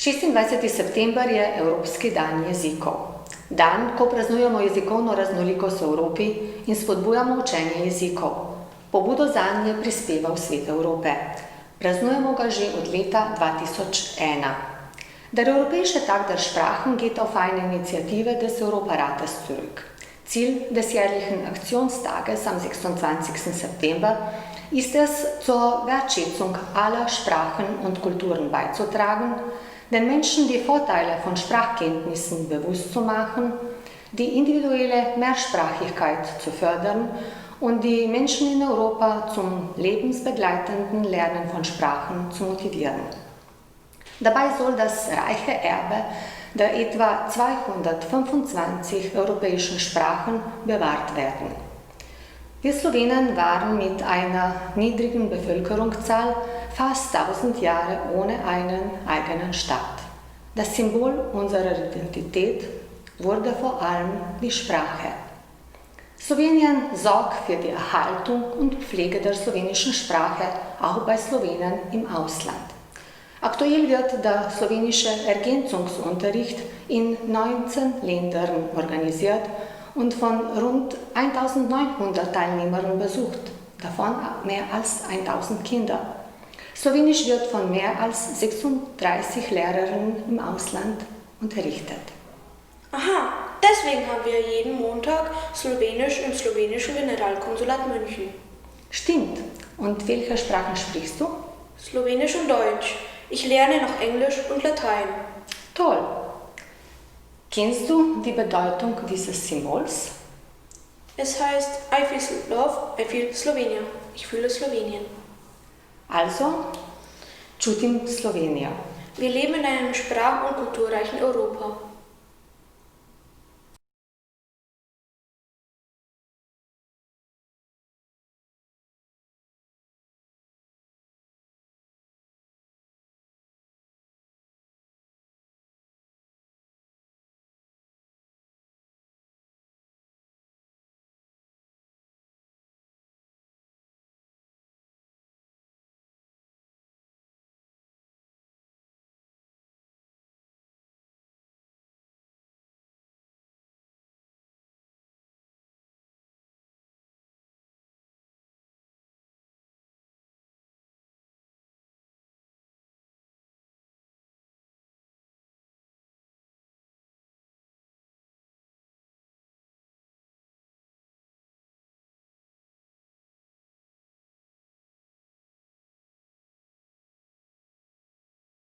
26. september je Evropski dan jezikov. Dan, ko praznujemo jezikovno raznolikost v Evropi in spodbujamo učenje jezikov. Pobudo zanj je prispeval Svet Evrope. Praznujemo ga že od leta 2001. Der Europäische Tag der Sprachen geht auf eine Initiative des Europarates zurück. Ziel des jährlichen Aktionstages am 26. September ist es, zur Wertschätzung aller Sprachen und Kulturen beizutragen, den Menschen die Vorteile von Sprachkenntnissen bewusst zu machen, die individuelle Mehrsprachigkeit zu fördern und die Menschen in Europa zum lebensbegleitenden Lernen von Sprachen zu motivieren. Dabei soll das reiche Erbe der etwa 225 europäischen Sprachen bewahrt werden. Wir Slowenen waren mit einer niedrigen Bevölkerungszahl fast 1000 Jahre ohne einen eigenen Staat. Das Symbol unserer Identität wurde vor allem die Sprache. Slowenien sorgt für die Erhaltung und Pflege der slowenischen Sprache auch bei Slowenen im Ausland. Aktuell wird der slowenische Ergänzungsunterricht in 19 Ländern organisiert und von rund 1900 Teilnehmern besucht, davon mehr als 1000 Kinder. Slowenisch wird von mehr als 36 Lehrerinnen im Ausland unterrichtet. Aha, deswegen haben wir jeden Montag Slowenisch im slowenischen Generalkonsulat München. Stimmt. Und welche Sprachen sprichst du? Slowenisch und Deutsch. Ich lerne noch Englisch und Latein. Toll. Kennst du die Bedeutung dieses Symbols? Es heißt I feel love, I feel Slovenia. Ich fühle Slowenien. Also, čutim Slovenijo. Wir leben in einem sprach- und kulturreichen Europa.